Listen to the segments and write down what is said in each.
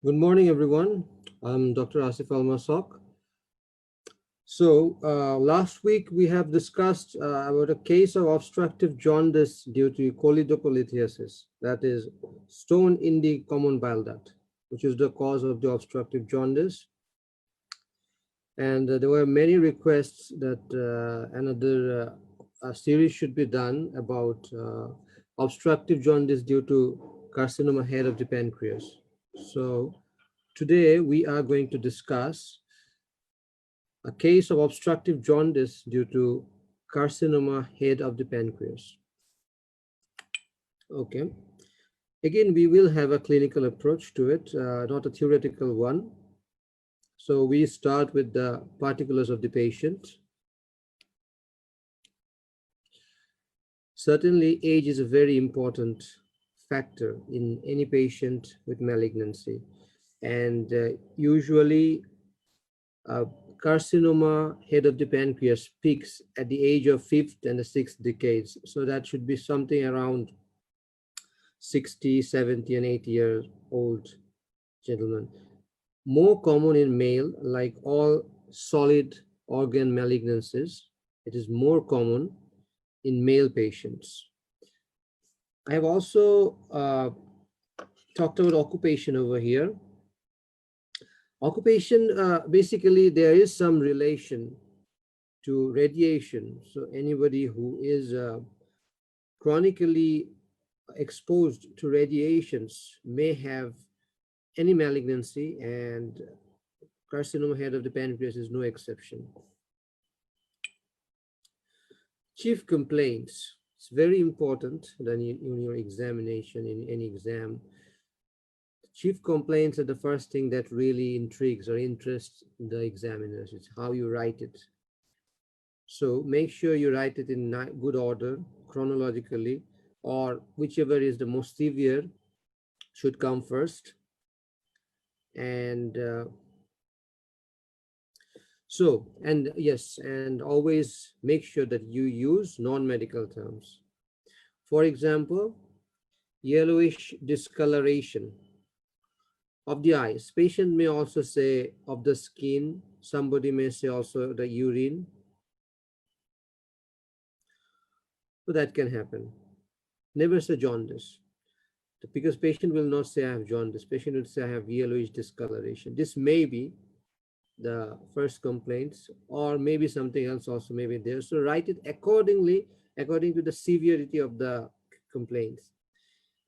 Good morning, everyone. I'm Dr. Asif Almas. Last week we have discussed about a case of obstructive jaundice due to cholelithiasis, that is, stone in the common bile duct, which is the cause of the obstructive jaundice. And there were many requests that another series should be done about obstructive jaundice due to carcinoma head of the pancreas. So today we are going to discuss a case of obstructive jaundice due to carcinoma head of the pancreas. Okay. Again, we will have a clinical approach to it, not a theoretical one. So we start with the particulars of the patient. Certainly, age is a very important factor in any patient with malignancy. And usually, carcinoma head of the pancreas peaks at the age of 5th and the 6th decades. So that should be something around 60, 70, and 80 years old gentlemen. More common in male, like all solid organ malignancies, it is more common in male patients. I have also talked about occupation over here. Occupation, basically, there is some relation to radiation. So anybody who is chronically exposed to radiations may have any malignancy, and carcinoma head of the pancreas is no exception. Chief complaints. It's very important that in your examination, in any exam, chief complaints are the first thing that really intrigues or interests the examiners. It's how you write it. So make sure you write it in good order, chronologically, or whichever is the most severe should come first. And and always make sure that you use non-medical terms. For example, yellowish discoloration of the eyes. Patient may also say of the skin. Somebody may say also the urine. So that can happen. Never say jaundice, because patient will not say I have jaundice. Patient will say I have yellowish discoloration. This may be the first complaints, or maybe something else also may be there. So write it accordingly, according to the severity of the complaints.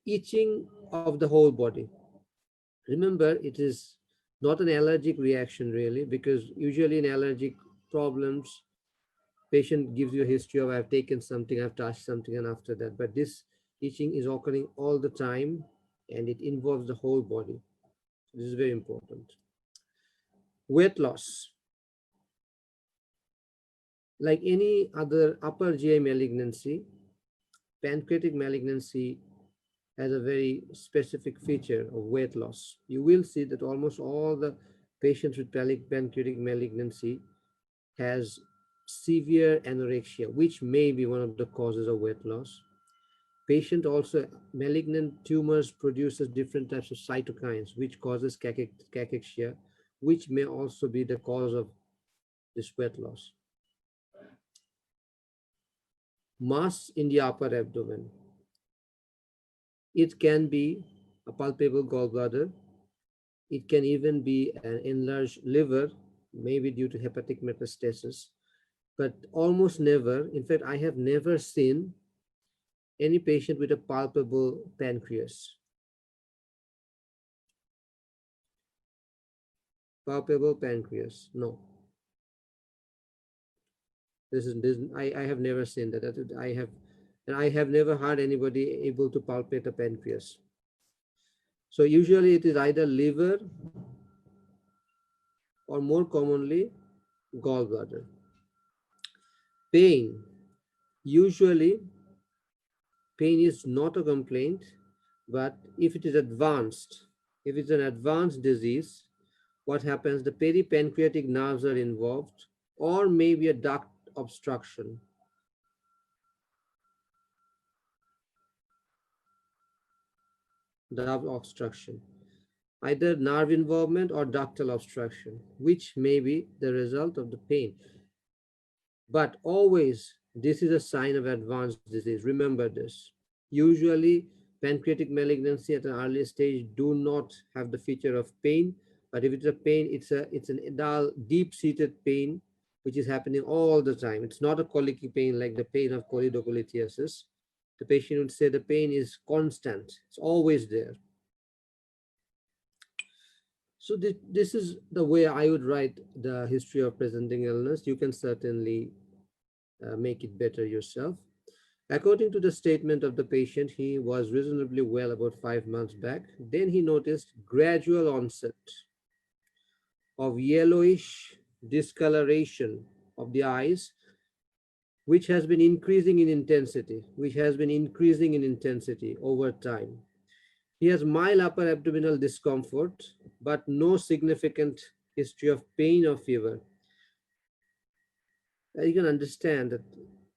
Itching of the whole body. Remember, it is not an allergic reaction really, because usually in allergic problems, patient gives you a history of I've taken something, I've touched something, and after that. But this itching is occurring all the time, and it involves the whole body. This is very important. Weight loss. Like any other upper GI malignancy, pancreatic malignancy has a very specific feature of weight loss. You will see that almost all the patients with pancreatic malignancy has severe anorexia, which may be one of the causes of weight loss. Patient also, malignant tumors produces different types of cytokines, which causes cachexia, which may also be the cause of this weight loss. Mass in the upper abdomen. It can be a palpable gallbladder. It can even be an enlarged liver, maybe due to hepatic metastasis, but almost never, in fact, I have never seen any patient with a palpable pancreas. Palpable pancreas, no. I have never seen that. I have never heard anybody able to palpate a pancreas. So usually it is either liver or more commonly gallbladder. Pain. Usually pain is not a complaint, but if it is advanced, if it's an advanced disease, what happens? The peripancreatic nerves are involved, or maybe a duct obstruction. Duct obstruction. either nerve involvement or ductal obstruction, which may be the result of the pain. But always, this is a sign of advanced disease. Remember this. Usually, pancreatic malignancy at an early stage do not have the feature of pain, but if it's a pain, it's an dull, deep-seated pain, which is happening all the time. It's not a colicky pain like the pain of cholelithiasis. The patient would say the pain is constant. It's always there. So this is the way I would write the history of presenting illness. You can certainly make it better yourself. According to the statement of the patient, he was reasonably well about 5 months back. Then he noticed gradual onset of yellowish discoloration of the eyes, which has been increasing in intensity, over time. He has mild upper abdominal discomfort, but no significant history of pain or fever. You can understand that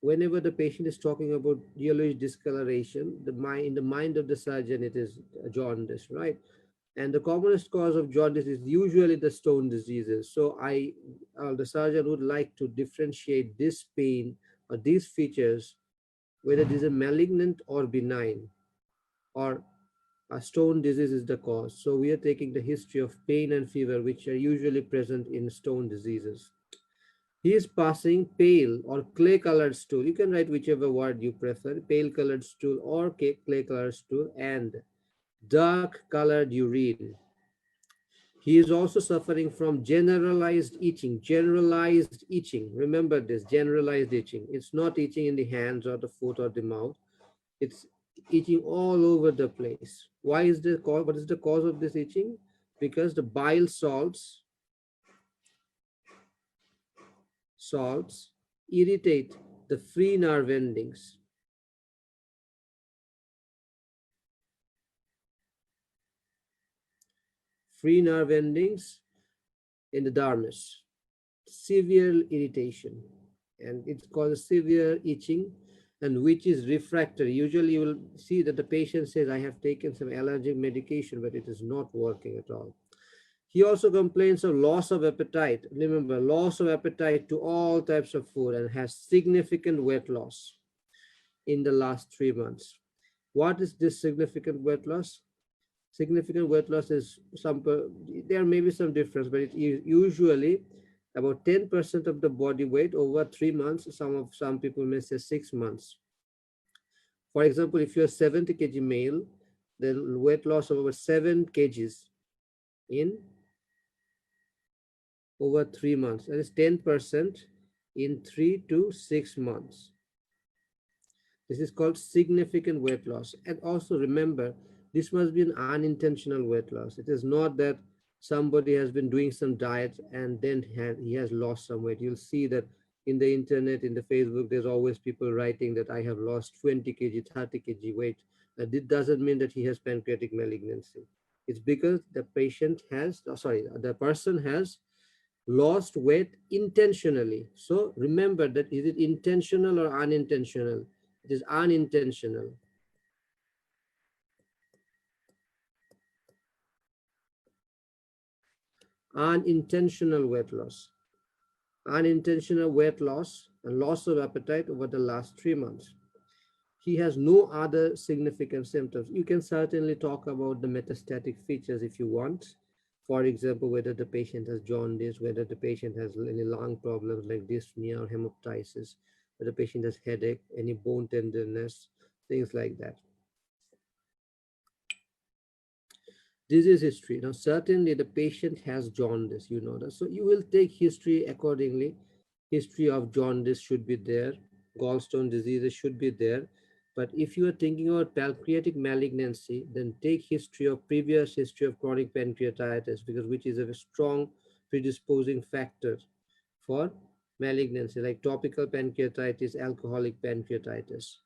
whenever the patient is talking about yellowish discoloration, in the mind of the surgeon, it is jaundice, right? And the commonest cause of jaundice is usually the stone diseases. So the surgeon would like to differentiate this pain or these features, whether it is a malignant or benign, or a stone disease is the cause. So we are taking the history of pain and fever, which are usually present in stone diseases. He is passing pale or clay-colored stool. You can write whichever word you prefer, pale-colored stool or clay-colored stool, and dark-colored urine. He is also suffering from generalized itching. Remember this, generalized itching. It's not itching in the hands or the foot or the mouth. It's itching all over the place. Why is the cause? What is the cause of this itching? Because the bile salts irritate the free nerve endings. Free nerve endings in the dermis. Severe irritation, and it's called severe itching, and which is refractory. Usually you will see that the patient says, I have taken some allergic medication, but it is not working at all. He also complains of loss of appetite. Remember, loss of appetite to all types of food, and has significant weight loss in the last 3 months. What is this significant weight loss? Significant weight loss is there may be some difference, but it is usually about 10% of the body weight over 3 months. Some people may say 6 months. For example, if you're a 70 kg male, then weight loss of over 7 kgs in over 3 months. That is 10% in 3 to 6 months. This is called significant weight loss. And also remember, this must be an unintentional weight loss. It is not that somebody has been doing some diet and then he has lost some weight. You'll see that in the internet, in the Facebook, there's always people writing that I have lost 20 kg, 30 kg weight. It doesn't mean that he has pancreatic malignancy. It's because the person has lost weight intentionally. So remember that, is it intentional or unintentional? It is unintentional. Unintentional weight loss. Unintentional weight loss and loss of appetite over the last 3 months. He has no other significant symptoms. You can certainly talk about the metastatic features if you want. For example, whether the patient has jaundice, whether the patient has any lung problems like dyspnea or hemoptysis, whether the patient has headache, any bone tenderness, things like that. Disease history. Now, certainly the patient has jaundice, you know that. So you will take history accordingly. History of jaundice should be there. Gallstone diseases should be there. But if you are thinking about pancreatic malignancy, then take previous history of chronic pancreatitis, which is a strong predisposing factor for malignancy, like topical pancreatitis, alcoholic pancreatitis.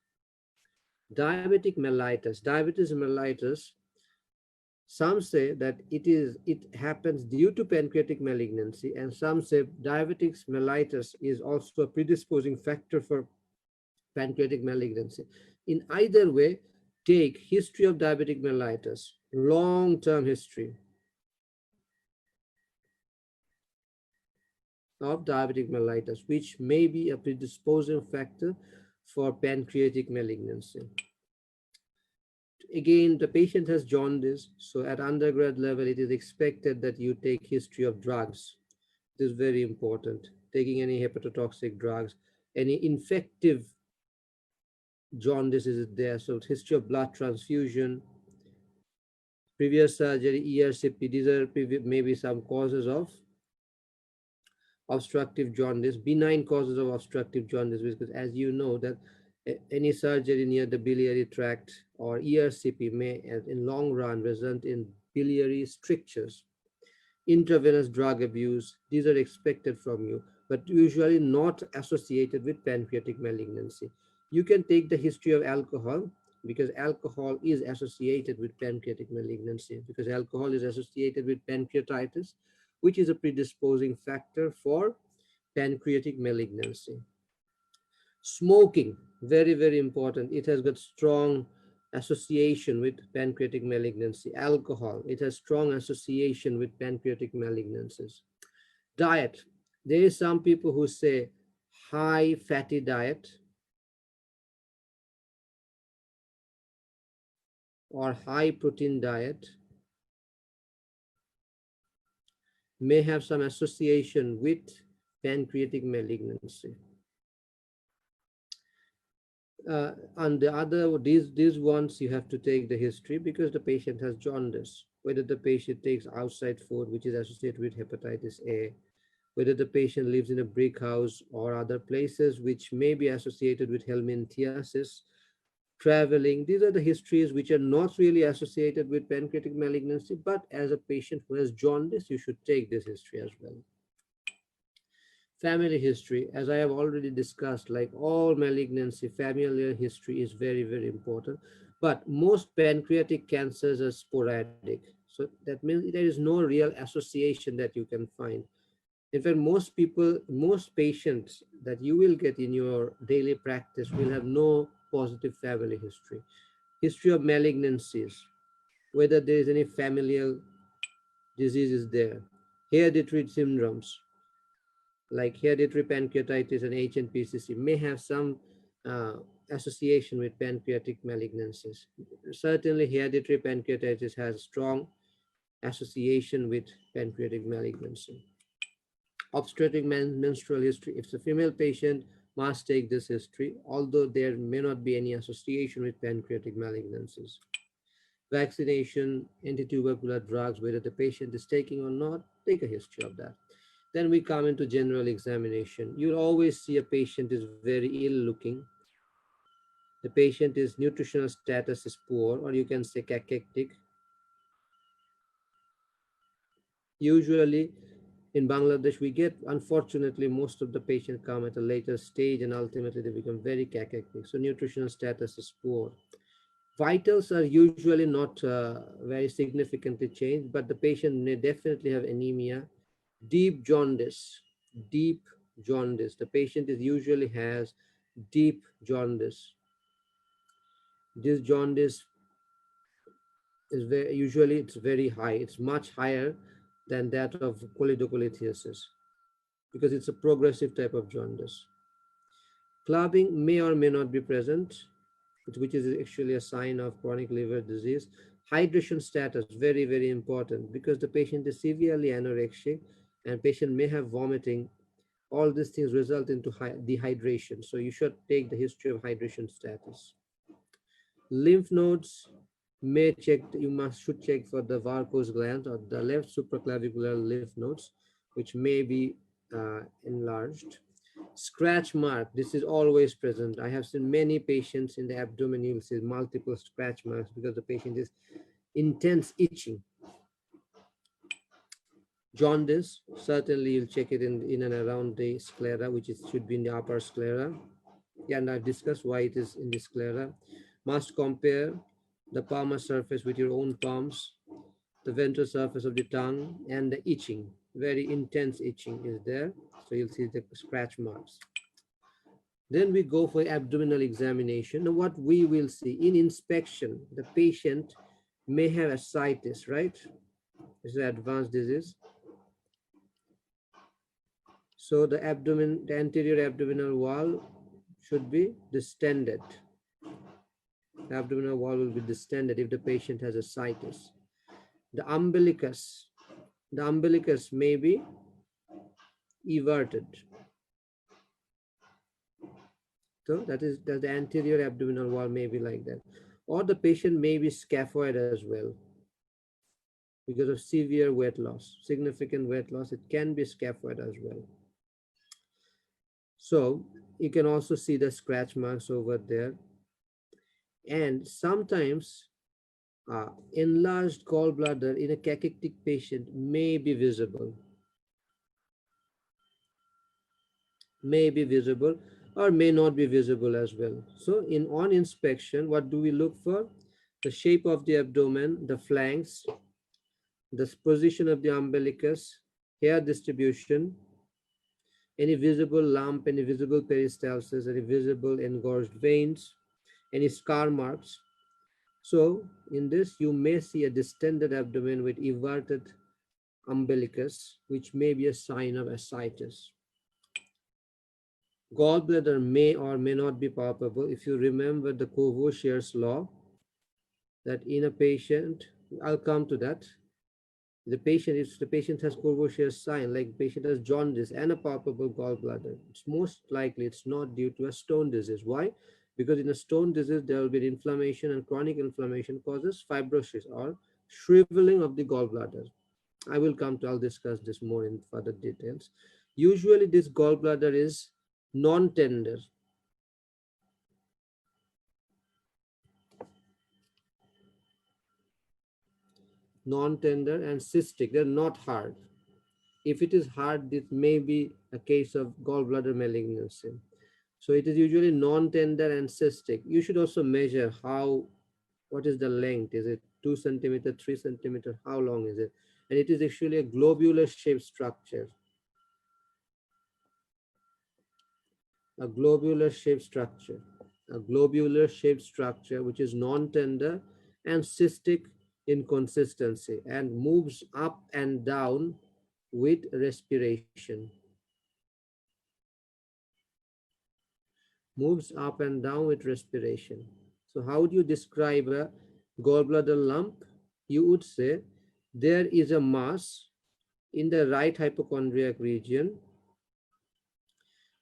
Diabetes mellitus, some say that it happens due to pancreatic malignancy, and some say diabetic mellitus is also a predisposing factor for pancreatic malignancy. In either way, take history of diabetic mellitus, long-term history, of diabetic mellitus, which may be a predisposing factor for pancreatic malignancy. Again, the patient has jaundice, so at undergrad level, it is expected that you take history of drugs. This is very important. Taking any hepatotoxic drugs, any infective jaundice is there, so history of blood transfusion, previous surgery, ERCP, these are maybe some causes of obstructive jaundice, benign causes of obstructive jaundice, because as you know that any surgery near the biliary tract or ERCP may in long run result in biliary strictures. Intravenous drug abuse, these are expected from you, but usually not associated with pancreatic malignancy. You can take the history of alcohol, because alcohol is associated with pancreatic malignancy, because alcohol is associated with pancreatitis, which is a predisposing factor for pancreatic malignancy. Smoking, very, very important. It has got strong association with pancreatic malignancy. Alcohol, it has strong association with pancreatic malignancies. Diet, there is some people who say high fatty diet or high protein diet may have some association with pancreatic malignancy. On the other, these ones you have to take the history, because the patient has jaundice, whether the patient takes outside food, which is associated with hepatitis A, whether the patient lives in a brick house or other places which may be associated with helminthiasis, traveling. These are the histories which are not really associated with pancreatic malignancy, but as a patient who has jaundice, you should take this history as well. Family history, as I have already discussed, like all malignancy, familial history is very, very important. But most pancreatic cancers are sporadic. So that means there is no real association that you can find. In fact, most patients that you will get in your daily practice will have no positive family history. History of malignancies, whether there is any familial disease is there. Hereditary syndromes, like hereditary pancreatitis and HNPCC may have some association with pancreatic malignancies. Certainly, hereditary pancreatitis has strong association with pancreatic malignancy. Obstetric menstrual history, if it's a female patient, must take this history, although there may not be any association with pancreatic malignancies. Vaccination, antitubercular drugs, whether the patient is taking or not, take a history of that. Then we come into general examination. You'll always see a patient is very ill looking. The patient is nutritional status is poor, or you can say cachectic. Usually in Bangladesh, we get, unfortunately, most of the patients come at a later stage and ultimately they become very cachectic. So nutritional status is poor. Vitals are usually not very significantly changed, but the patient may definitely have anemia. Deep jaundice, deep jaundice. The patient is usually has deep jaundice. This jaundice is usually it's very high. It's much higher than that of cholelithiasis because it's a progressive type of jaundice. Clubbing may or may not be present, which is actually a sign of chronic liver disease. Hydration status, very, very important, because the patient is severely anorexic and patient may have vomiting. All these things result into dehydration. So you should take the history of hydration status. Lymph nodes may check, should check for the varicose glands or the left supraclavicular lymph nodes, which may be enlarged. Scratch mark, this is always present. I have seen many patients in the abdomen, you will see multiple scratch marks because the patient is intense itching. Jaundice, certainly you'll check it in and around the sclera, which should be in the upper sclera. Yeah, and I've discussed why it is in the sclera. Must compare the palmar surface with your own palms, the ventral surface of the tongue, and the itching. Very intense itching is there. So you'll see the scratch marks. Then we go for abdominal examination. Now what we will see in inspection, the patient may have ascites, right? This is an advanced disease. So the anterior abdominal wall should be distended. The abdominal wall will be distended if the patient has ascites. The umbilicus may be everted. So that the anterior abdominal wall may be like that. Or the patient may be scaphoid as well. Because of severe weight loss, significant weight loss, it can be scaphoid as well. So you can also see the scratch marks over there. And sometimes enlarged gallbladder in a cachectic patient may be visible. May be visible or may not be visible as well. So on inspection, what do we look for? The shape of the abdomen, the flanks, the position of the umbilicus, hair distribution, any visible lump, any visible peristalsis, any visible engorged veins, any scar marks. So in this, you may see a distended abdomen with everted umbilicus, which may be a sign of ascites. Gallbladder may or may not be palpable. If you remember the Courvoisier's law, that in a patient, I'll come to that. If the patient has Courvoisier's sign, like the patient has jaundice and a palpable gallbladder, it's most likely it's not due to a stone disease. Why? Because in a stone disease, there will be inflammation, and chronic inflammation causes fibrosis or shriveling of the gallbladder. I'll discuss this more in further details. Usually this gallbladder is non-tender. Non-tender and cystic, they're not hard. If it is hard, it may be a case of gallbladder malignancy. So it is usually non-tender and cystic. You should also measure what is the length? Is it 2 centimeter, 3 centimeter? How long is it? And it is actually a globular shaped structure. A globular shaped structure. A globular shaped structure which is non-tender and cystic in consistency and moves up and down with respiration. Moves up and down with respiration. So how do you describe a gallbladder lump? You would say there is a mass in the right hypochondriac region.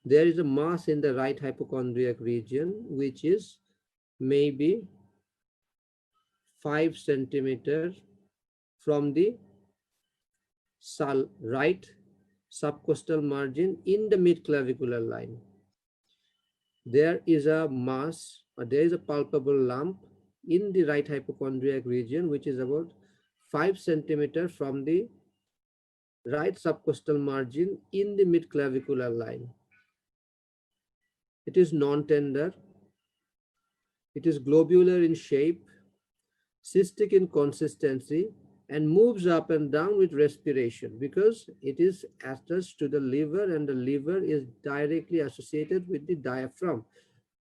There is a mass in the right hypochondriac region, which is maybe 5 centimeters from the right subcostal margin in the midclavicular line. There is a mass, or there is a palpable lump in the right hypochondriac region, which is about 5 centimeters from the right subcostal margin in the midclavicular line. It is non-tender. It is globular in shape, cystic in consistency, and moves up and down with respiration because it is attached to the liver, and the liver is directly associated with the diaphragm.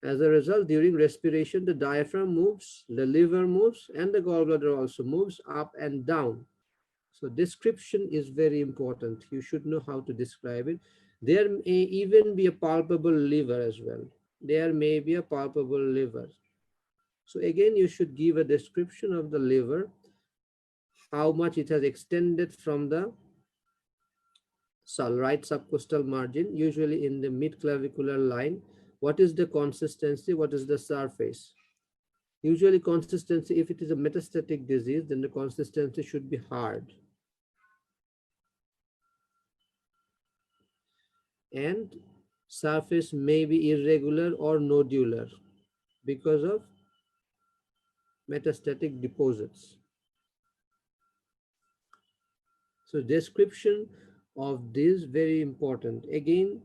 As a result, during respiration, the diaphragm moves, the liver moves, and the gallbladder also moves up and down. So description is very important. You should know how to describe it. There may even be a palpable liver as well. There may be a palpable liver. So again, you should give a description of the liver, how much it has extended from the right subcostal margin, usually in the midclavicular line. What is the consistency? What is the surface? Usually consistency, if it is a metastatic disease, then the consistency should be hard. And surface may be irregular or nodular because of metastatic deposits. So description of this very important. Again,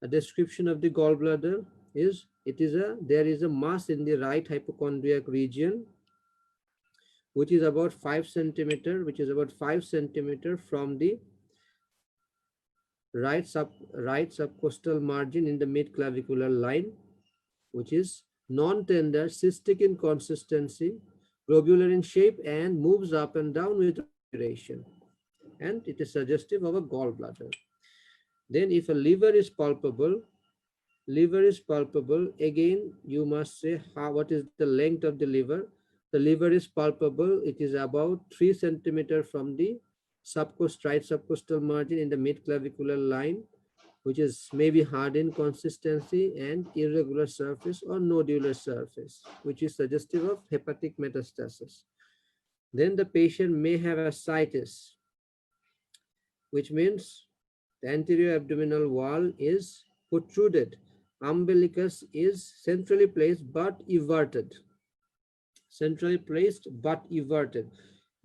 a description of the gallbladder is there is a mass in the right hypochondriac region, which is about 5 centimeter, from the right subcostal margin in the midclavicular line, which is non-tender, cystic in consistency, globular in shape, and moves up and down with respiration. And it is suggestive of a gallbladder. Then if a liver is palpable, again, you must say what is the length of the liver. The liver is palpable. It is about 3 centimeters from the right subcostal margin in the mid-clavicular line, which is maybe hard in consistency and irregular surface or nodular surface, which is suggestive of hepatic metastasis. Then the patient may have ascites, which means the anterior abdominal wall is protruded. Umbilicus is centrally placed but everted. Centrally placed but everted.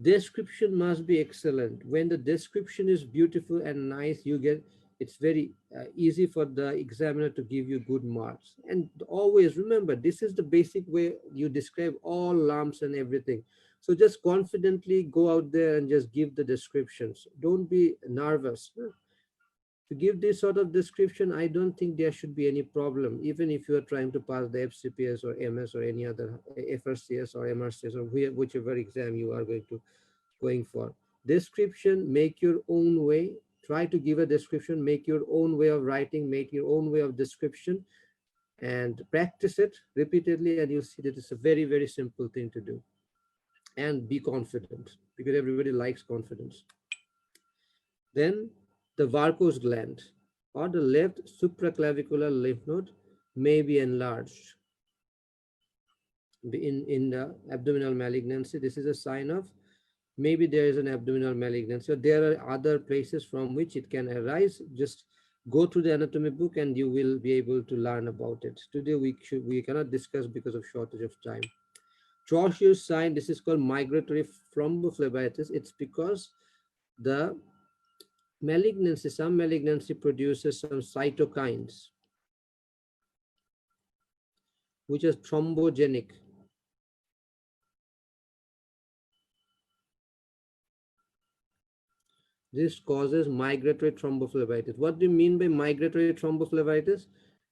Description must be excellent. When the description is beautiful and nice, you get it's very easy for the examiner to give you good marks. And always remember, this is the basic way you describe all lumps and everything. So just confidently go out there and just give the descriptions. Don't be nervous. To give this sort of description, I don't think there should be any problem, even if you are trying to pass the FCPS or MS or any other FRCS or MRCS or whichever exam you are going for. Description, make your own way. Try to give a description, make your own way of writing, make your own way of description, and practice it repeatedly, and you'll see that it's a very, very simple thing to do. And be confident, because everybody likes confidence. Then the varicose gland or the left supraclavicular lymph node may be enlarged. In the abdominal malignancy, this is a sign of maybe there is an abdominal malignancy, or there are other places from which it can arise. Just go through the anatomy book and you will be able to learn about it. Today we cannot discuss because of shortage of time. Trocheus sign, this is called migratory thrombophlebitis. It's because the malignancy, some malignancy produces some cytokines which is thrombogenic. This causes migratory thrombophlebitis. What do you mean by migratory thrombophlebitis?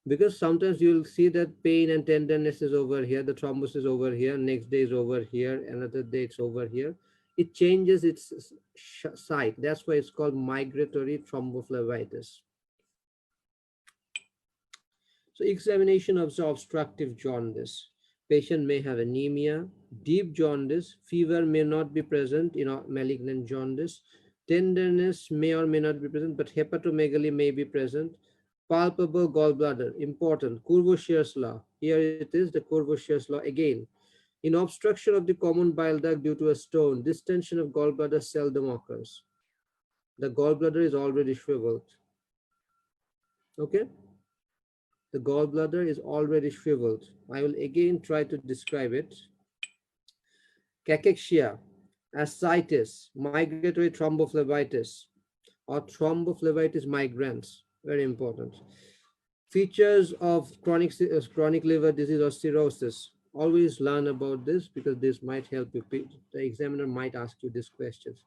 Because sometimes you'll see that pain and tenderness is over here, the thrombus is over here, next day is over here, another day it's over here. It changes its site. That's why it's called migratory thrombophlebitis. So examination of the obstructive jaundice. Patient may have anemia, deep jaundice, fever may not be present in malignant jaundice, tenderness may or may not be present, but hepatomegaly may be present. Palpable gallbladder, important, Courvoisier's law. Here it is, the Courvoisier's law again. In obstruction of the common bile duct due to a stone, distension of gallbladder seldom occurs. The gallbladder is already shriveled. Okay? The gallbladder is already shriveled. I will again try to describe it. Cachexia, ascites, migratory thrombophlebitis, or thrombophlebitis migrans, very important. Features of chronic liver disease or cirrhosis. Always learn about this because this might help you. The examiner might ask you these questions.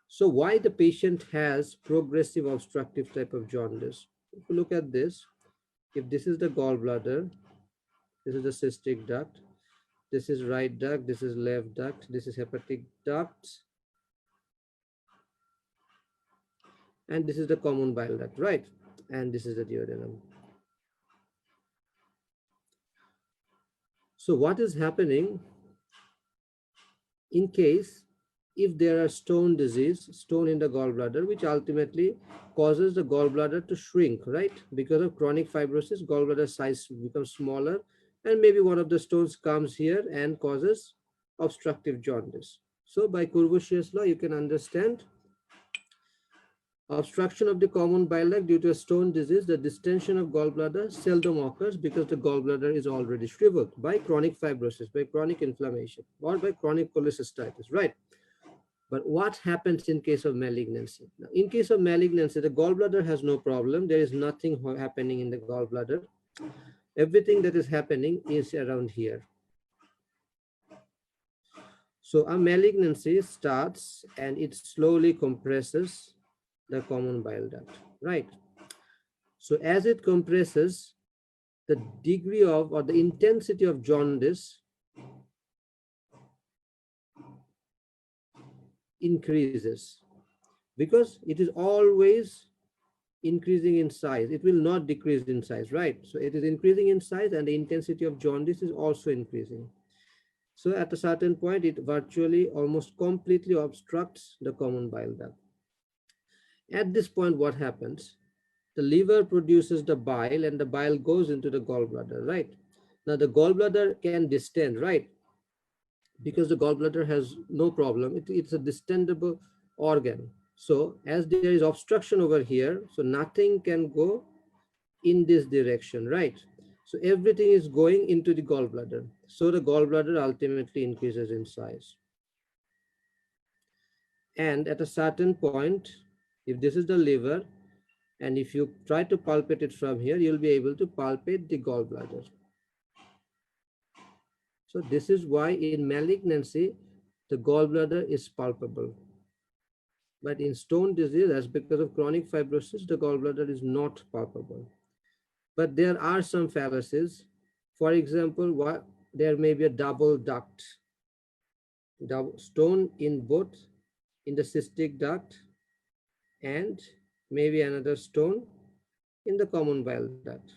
So why the patient has progressive obstructive type of jaundice? If you look at this, if this is the gallbladder, this is the cystic duct, this is right duct, this is left duct, this is hepatic duct, and this is the common bile duct, right? And this is the duodenum. So what is happening in case if there are stone disease, stone in the gallbladder, which ultimately causes the gallbladder to shrink, right? Because of chronic fibrosis, gallbladder size becomes smaller, and maybe one of the stones comes here and causes obstructive jaundice. So by Courvoisier's law, you can understand obstruction of the common bile duct due to a stone disease, the distension of gallbladder seldom occurs because the gallbladder is already shriveled by chronic fibrosis, by chronic inflammation, or by chronic cholecystitis, right? But what happens in case of malignancy? Now, in case of malignancy, the gallbladder has no problem. There is nothing happening in the gallbladder. Everything that is happening is around here. So a malignancy starts and it slowly compresses the common bile duct, right? So as it compresses, the degree of or the intensity of jaundice increases because it is always increasing in size. It will not decrease in size, right? So it is increasing in size, and the intensity of jaundice is also increasing. So at a certain point, it virtually almost completely obstructs the common bile duct. At this point, what happens? The liver produces the bile, and the bile goes into the gallbladder, right? Now the gallbladder can distend, right? Because the gallbladder has no problem. It's a distendable organ. So as there is obstruction over here, so nothing can go in this direction, right? So everything is going into the gallbladder. So the gallbladder ultimately increases in size. And at a certain point, if this is the liver, and if you try to palpate it from here, you'll be able to palpate the gallbladder. So this is why in malignancy, the gallbladder is palpable. But in stone disease, as because of chronic fibrosis, the gallbladder is not palpable. But there are some fallacies. For example, there may be a double duct, stone in both in the cystic duct, and maybe another stone in the common bile duct.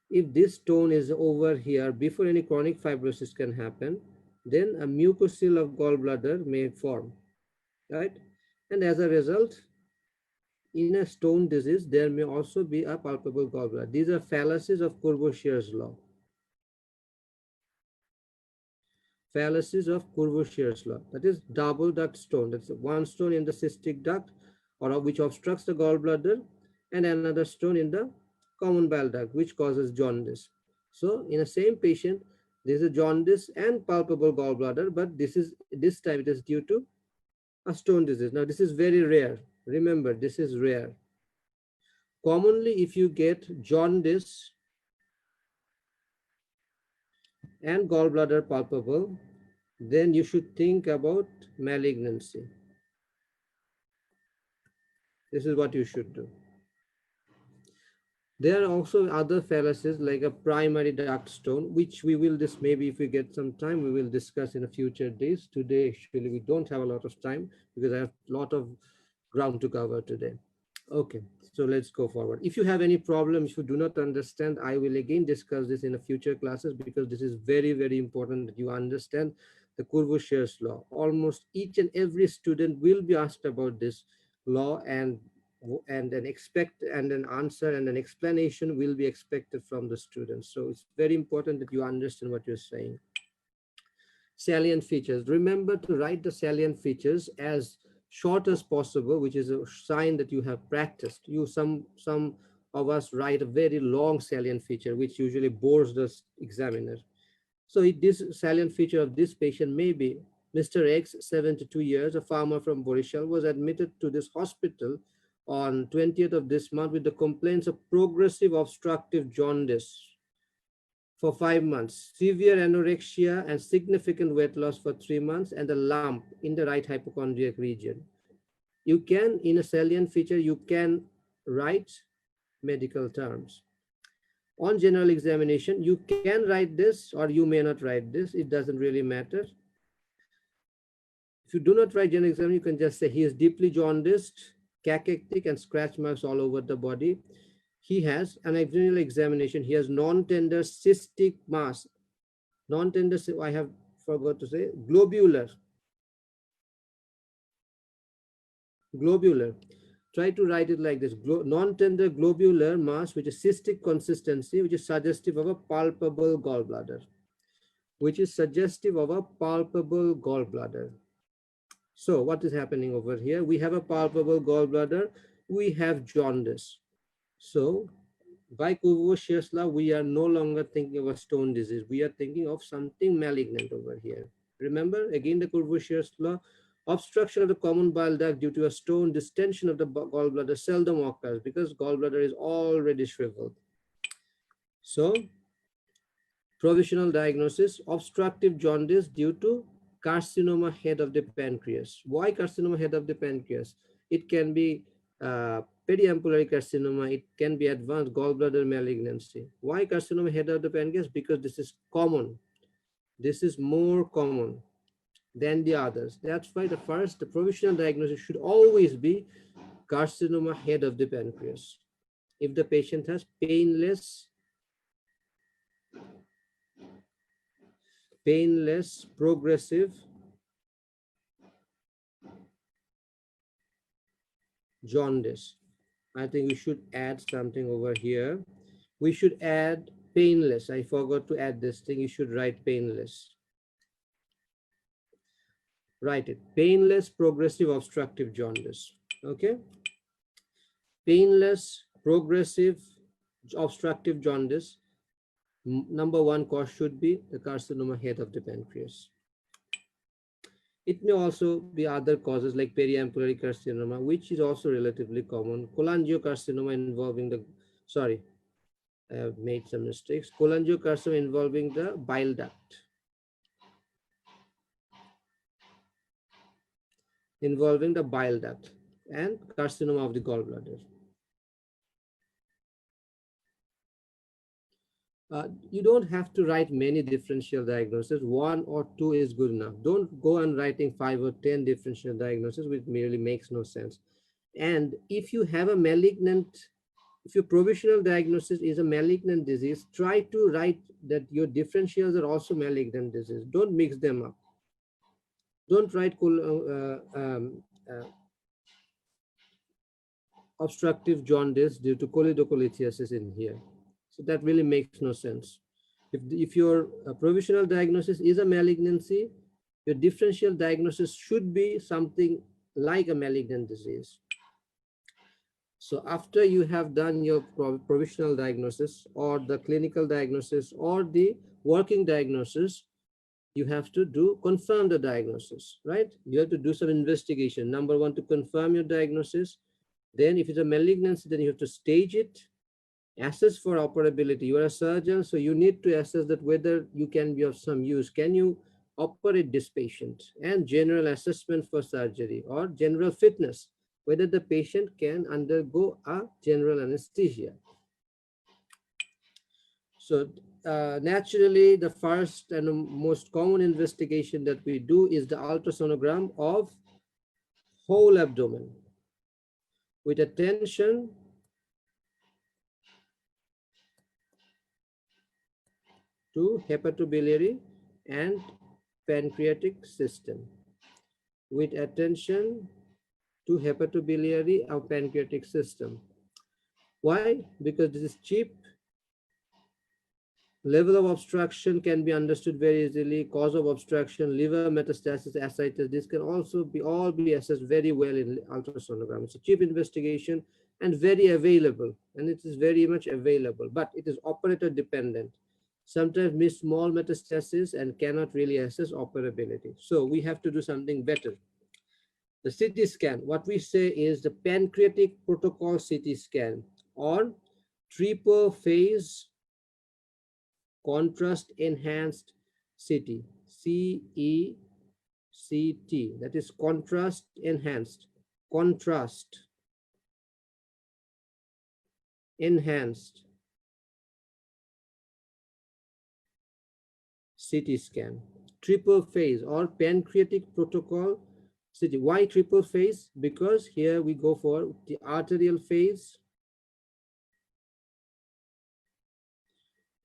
If this stone is over here before any chronic fibrosis can happen, then a mucocele of gallbladder may form, right? And as a result, in a stone disease, there may also be a palpable gallbladder. These are fallacies of Courvoisier's law. Fallacies of Courvoisier's law. That is double duct stone. That's one stone in the cystic duct, or which obstructs the gallbladder, and another stone in the common bile duct, which causes jaundice. So in a same patient, there is a jaundice and palpable gallbladder, but this time it is due to a stone disease. Now this is very rare. Remember, this is rare. Commonly, if you get jaundice and gallbladder palpable, then you should think about malignancy. This is what you should do. There are also other fallacies like a primary duct stone, which we will maybe if we get some time, we will discuss in a future days. Today, actually, we don't have a lot of time because I have a lot of ground to cover today. Okay, so let's go forward. If you have any problem, if you do not understand, I will again discuss this in a future classes because this is very, very important that you understand the Courvoisier's law. Almost each and every student will be asked about this law, and an answer and an explanation will be expected from the students. So it's very important that you understand what you're saying. Salient features. Remember to write the salient features as short as possible, which is a sign that you have practiced. Some of us write a very long salient feature, which usually bores the examiner. So this salient feature of this patient may be Mr. X, 72 years, a farmer from Borishal, was admitted to this hospital on 20th of this month with the complaints of progressive obstructive jaundice for 5 months, severe anorexia and significant weight loss for 3 months, and a lump in the right hypochondriac region. You can, in a salient feature, you can write medical terms. On general examination, you can write this or you may not write this. It doesn't really matter. If you do not write general examination, you can just say he is deeply jaundiced, cachectic, and scratch marks all over the body. He has an general examination. He has non-tender cystic mass. Non-tender, I have forgot to say, globular. Globular. Try to write it like this. Non-tender globular mass, which is cystic consistency, which is suggestive of a palpable gallbladder. Which is suggestive of a palpable gallbladder. So what is happening over here? We have a palpable gallbladder. We have jaundice. So by Courvoisier's law, we are no longer thinking of a stone disease. We are thinking of something malignant over here. Remember, again, the Courvoisier's law, obstruction of the common bile duct due to a stone, distension of the gallbladder seldom occurs because gallbladder is already shriveled. So, provisional diagnosis, obstructive jaundice due to carcinoma head of the pancreas. Why carcinoma head of the pancreas? It can be periampullary carcinoma, it can be advanced gallbladder malignancy. Why carcinoma head of the pancreas? Because this is common. This is more common. than the others. That's why the provisional diagnosis should always be carcinoma head of the pancreas. If the patient has painless progressive jaundice. I think we should add something over here. We should add painless. I forgot to add this thing. You should write painless. Write it. Painless progressive obstructive jaundice. Okay. Painless progressive obstructive jaundice. Number one cause should be the carcinoma head of the pancreas. It may also be other causes like periampullary carcinoma, which is also relatively common. Cholangiocarcinoma involving the, sorry, I have made some mistakes. Cholangiocarcinoma involving the bile duct. Involving the bile duct and carcinoma of the gallbladder. You don't have to write many differential diagnoses. 1 or 2 is good enough. Don't go on writing 5 or 10 differential diagnoses, which merely makes no sense. And if you have a malignant, if your provisional diagnosis is a malignant disease, try to write that your differentials are also malignant disease. Don't mix them up. Don't write obstructive jaundice due to cholelithiasis in here. So that really makes no sense. If your provisional diagnosis is a malignancy, your differential diagnosis should be something like a malignant disease. So after you have done your provisional diagnosis or the clinical diagnosis or the working diagnosis, you have to confirm the diagnosis, right? You have to do some investigation. Number one, to confirm your diagnosis. Then if it's a malignancy, then you have to stage it, assess for operability. You are a surgeon, so you need to assess that whether you can be of some use. Can you operate this patient? And general assessment for surgery or general fitness, whether the patient can undergo a general anesthesia. So naturally, the first and most common investigation that we do is the ultrasonogram of whole abdomen with attention to hepatobiliary and pancreatic system. With attention to hepatobiliary or pancreatic system. Why? Because this is cheap. Level of obstruction can be understood very easily. Cause of obstruction, liver metastasis, ascites, this can also all be assessed very well in ultrasonogram. It's a cheap investigation and very available, and it is very much available, but it is operator dependent. Sometimes miss small metastasis and cannot really assess operability. So we have to do something better. The CT scan, what we say is the pancreatic protocol CT scan or triple phase contrast enhanced CT, CECT, that is contrast enhanced CT scan, triple phase or pancreatic protocol CT. Why triple phase? Because here we go for the arterial phase,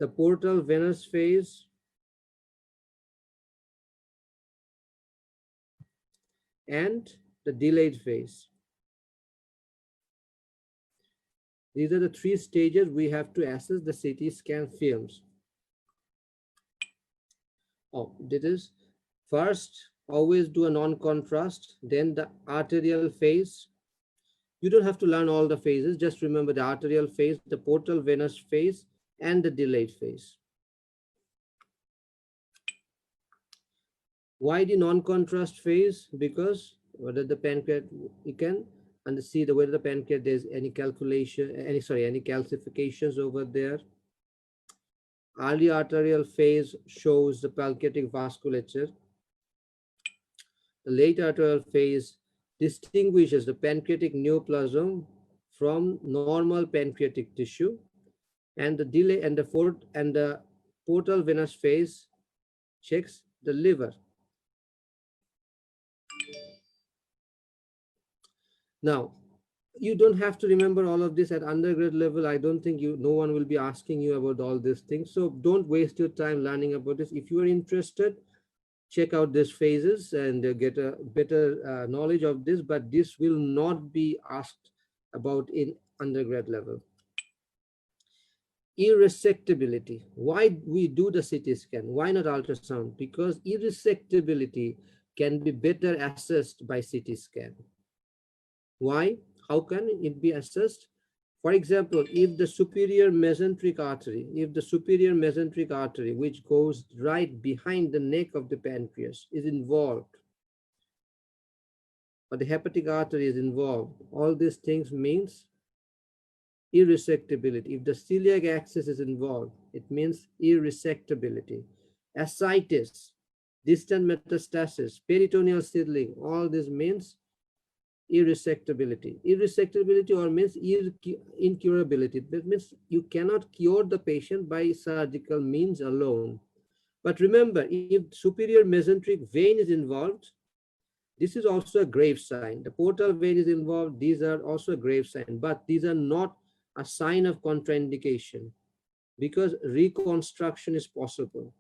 the portal venous phase, and the delayed phase. These are the 3 stages we have to assess the CT scan films. Oh, this is first, always do a non-contrast, then the arterial phase. You don't have to learn all the phases, just remember the arterial phase, the portal venous phase, and the delayed phase. Why the non-contrast phase? Because whether the pancreas, you can see whether the pancreas there's any any calcifications over there. Early arterial phase shows the pancreatic vasculature. The late arterial phase distinguishes the pancreatic neoplasm from normal pancreatic tissue, and the delay and the portal venous phase checks the liver. Now, you don't have to remember all of this at undergrad level. I don't think no one will be asking you about all these things. So don't waste your time learning about this. If you are interested, check out these phases and get a better knowledge of this, but this will not be asked about in undergrad level. Irresectability. Why we do the CT scan? Why not ultrasound? Because irresectability can be better assessed by CT scan. Why? How can it be assessed? For example, if the superior mesenteric artery, which goes right behind the neck of the pancreas, is involved, or the hepatic artery is involved, all these things means irresectability. If the celiac axis is involved, it means irresectability. Ascites, distant metastasis, peritoneal seedling, all this means irresectability. Irresectability or means incurability. That means you cannot cure the patient by surgical means alone. But remember, if superior mesenteric vein is involved, this is also a grave sign. The portal vein is involved, these are also a grave sign, but these are not a sign of contraindication because reconstruction is possible.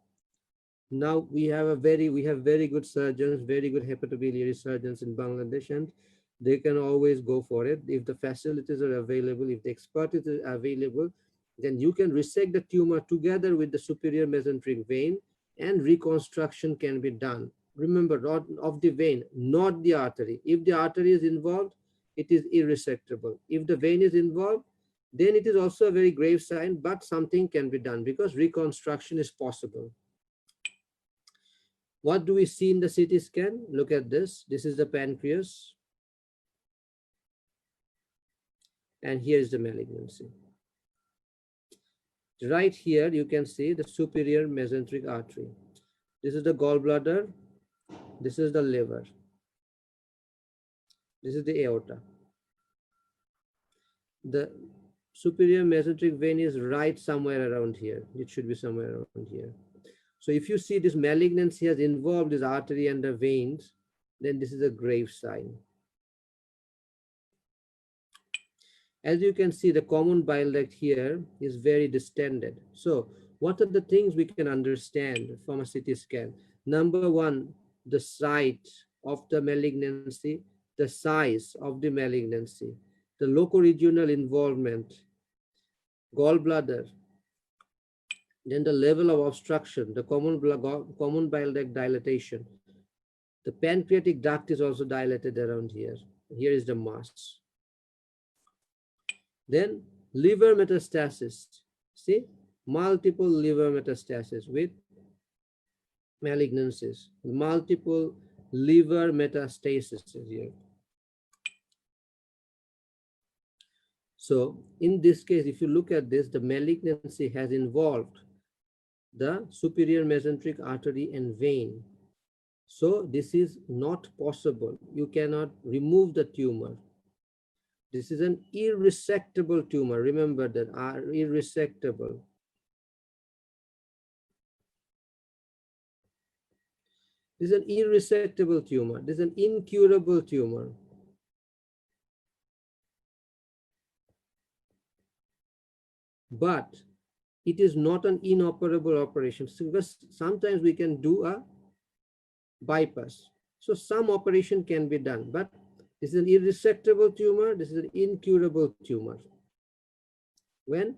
Now we have very good surgeons, very good hepatobiliary surgeons in Bangladesh, and they can always go for it. If the facilities are available, if the expertise is available, then you can resect the tumor together with the superior mesenteric vein and reconstruction can be done. Remember, of the vein, not the artery. If the artery is involved, it is irresectable. If the vein is involved, then it is also a very grave sign, but something can be done because reconstruction is possible. What do we see in the CT scan? Look at this. This is the pancreas. And here is the malignancy. Right here, you can see the superior mesenteric artery. This is the gallbladder. This is the liver. This is the aorta. The superior mesenteric vein is right somewhere around here. It should be somewhere around here. So if you see this malignancy has involved this artery and the veins, then this is a grave sign. As you can see, the common bile duct here is very distended. So what are the things we can understand from a CT scan? Number one, the site of the malignancy, the size of the malignancy, the locoregional involvement, gallbladder, then the level of obstruction, the common bile duct dilatation. The pancreatic duct is also dilated around here. Here is the mass. Then liver metastasis. See, multiple liver metastasis with malignancies, multiple liver metastasis here. So in this case, if you look at this, the malignancy has involved the superior mesenteric artery and vein. So this is not possible. You cannot remove the tumor. This is an irresectable tumor. Remember that, irresectable. This is an irresectable tumor. This is an incurable tumor. But it is not an inoperable operation because sometimes we can do a bypass. So some operation can be done, but this is an irresectable tumor. This is an incurable tumor. When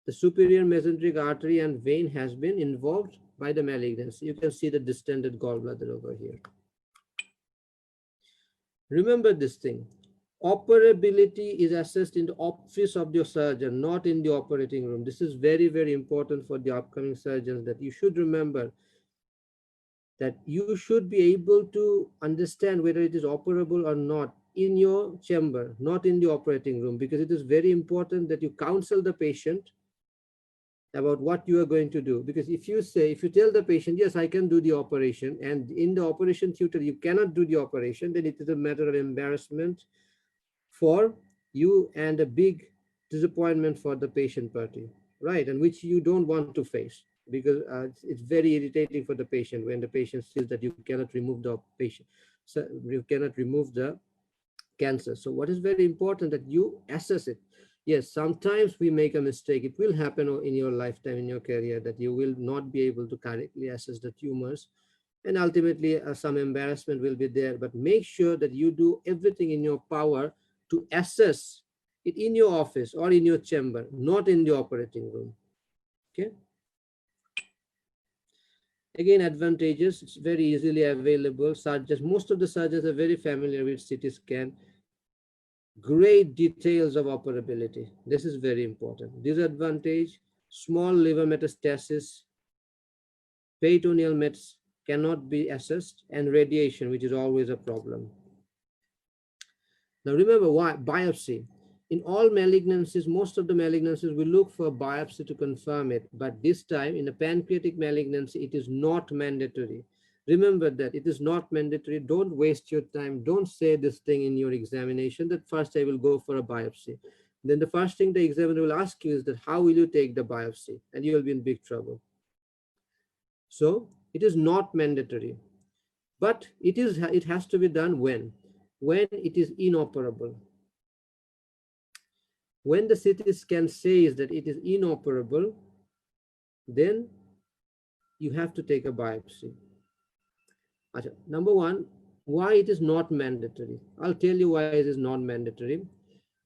the superior mesenteric artery and vein has been involved by the malignancy. You can see the distended gallbladder over here. Remember this thing. Operability is assessed in the office of the surgeon, not in the operating room. This is very, very important for the upcoming surgeons, that you should remember that you should be able to understand whether it is operable or not in your chamber, not in the operating room, because it is very important that you counsel the patient about what you are going to do. Because if you tell the patient, yes, I can do the operation, and in the operation theater you cannot do the operation, then it is a matter of embarrassment for you and a big disappointment for the patient party, right? And which you don't want to face, because it's very irritating for the patient when the patient sees that you cannot remove the patient, so you cannot remove the cancer. So what is very important that you assess it. Yes, sometimes we make a mistake. It will happen in your lifetime, in your career, that you will not be able to correctly assess the tumors, and ultimately some embarrassment will be there. But make sure that you do everything in your power to assess it in your office or in your chamber, not in the operating room. Okay. Again, advantages, it's very easily available. Surgeons, most of the surgeons are very familiar with CT scan. Great details of operability. This is very important. Disadvantage, small liver metastasis, peritoneal mets cannot be assessed, and radiation, which is always a problem. Now remember, why biopsy? In all malignancies, most of the malignancies, we look for biopsy to confirm it. But this time, in a pancreatic malignancy, it is not mandatory. Remember that it is not mandatory. Don't waste your time. Don't say this thing in your examination that first I will go for a biopsy. Then the first thing the examiner will ask you is that how will you take the biopsy? And you will be in big trouble. So it is not mandatory. But it has to be done when it is inoperable. When the CT scan says that it is inoperable, then you have to take a biopsy. Number one, why it is not mandatory? I'll tell you why it is not mandatory.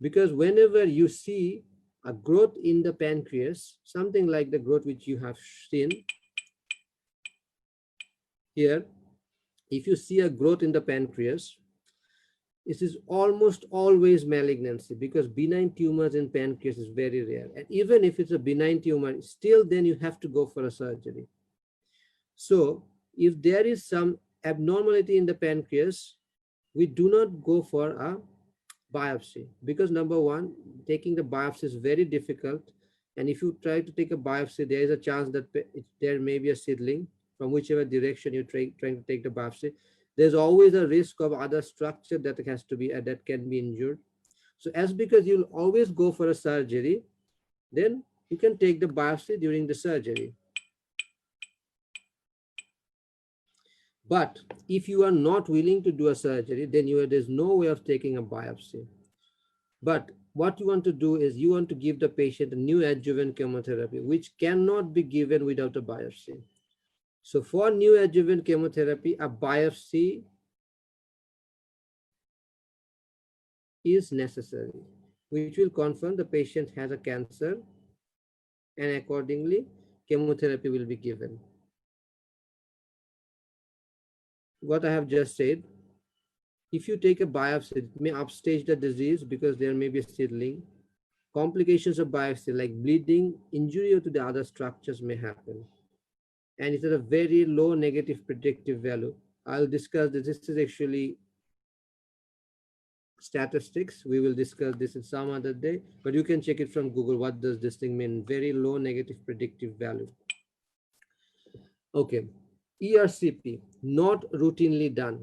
Because whenever you see a growth in the pancreas, something like the growth which you have seen here, if you see a growth in the pancreas, this is almost always malignancy, because benign tumors in pancreas is very rare. And even if it's a benign tumor, still then you have to go for a surgery. So if there is some abnormality in the pancreas, we do not go for a biopsy, because number one, taking the biopsy is very difficult. And if you try to take a biopsy, there is a chance that there may be a seedling from whichever direction you're trying to take the biopsy. There's always a risk of other structure that has to be that can be injured. So as because you'll always go for a surgery, then you can take the biopsy during the surgery. But if you are not willing to do a surgery, then there's no way of taking a biopsy. But what you want to do is you want to give the patient a new adjuvant chemotherapy, which cannot be given without a biopsy. So for new adjuvant chemotherapy, a biopsy is necessary, which will confirm the patient has a cancer, and accordingly, chemotherapy will be given. What I have just said, if you take a biopsy, it may upstage the disease because there may be a seedling. Complications of biopsy like bleeding, injury to the other structures may happen. And it is a very low negative predictive value. I'll discuss this. This is actually statistics. We will discuss this in some other day, but you can check it from Google. What does this thing mean? Very low negative predictive value. Okay, ERCP, not routinely done.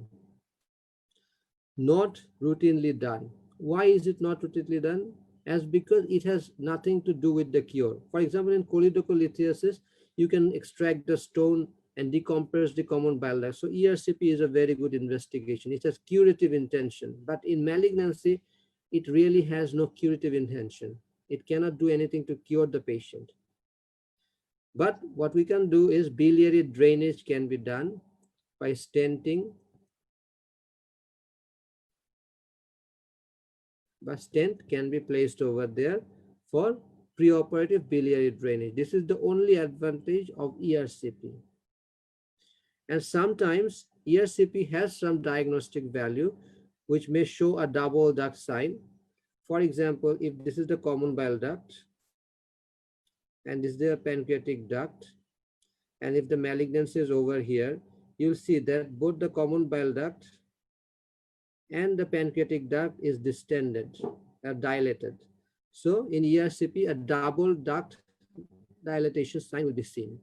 Not routinely done. Why is it not routinely done? As because it has nothing to do with the cure. For example, in choledocholithiasis, you can extract the stone and decompress the common bile duct. So ERCP is a very good investigation. It has curative intention, but in malignancy, it really has no curative intention. It cannot do anything to cure the patient. But what we can do is biliary drainage can be done by stenting. But stent can be placed over there for preoperative biliary drainage. This is the only advantage of ERCP. And sometimes ERCP has some diagnostic value which may show a double duct sign. For example, if this is the common bile duct and this is the pancreatic duct, and if the malignancy is over here, you'll see that both the common bile duct and the pancreatic duct is distended or dilated. So in ERCP, a double duct dilatation sign will be seen.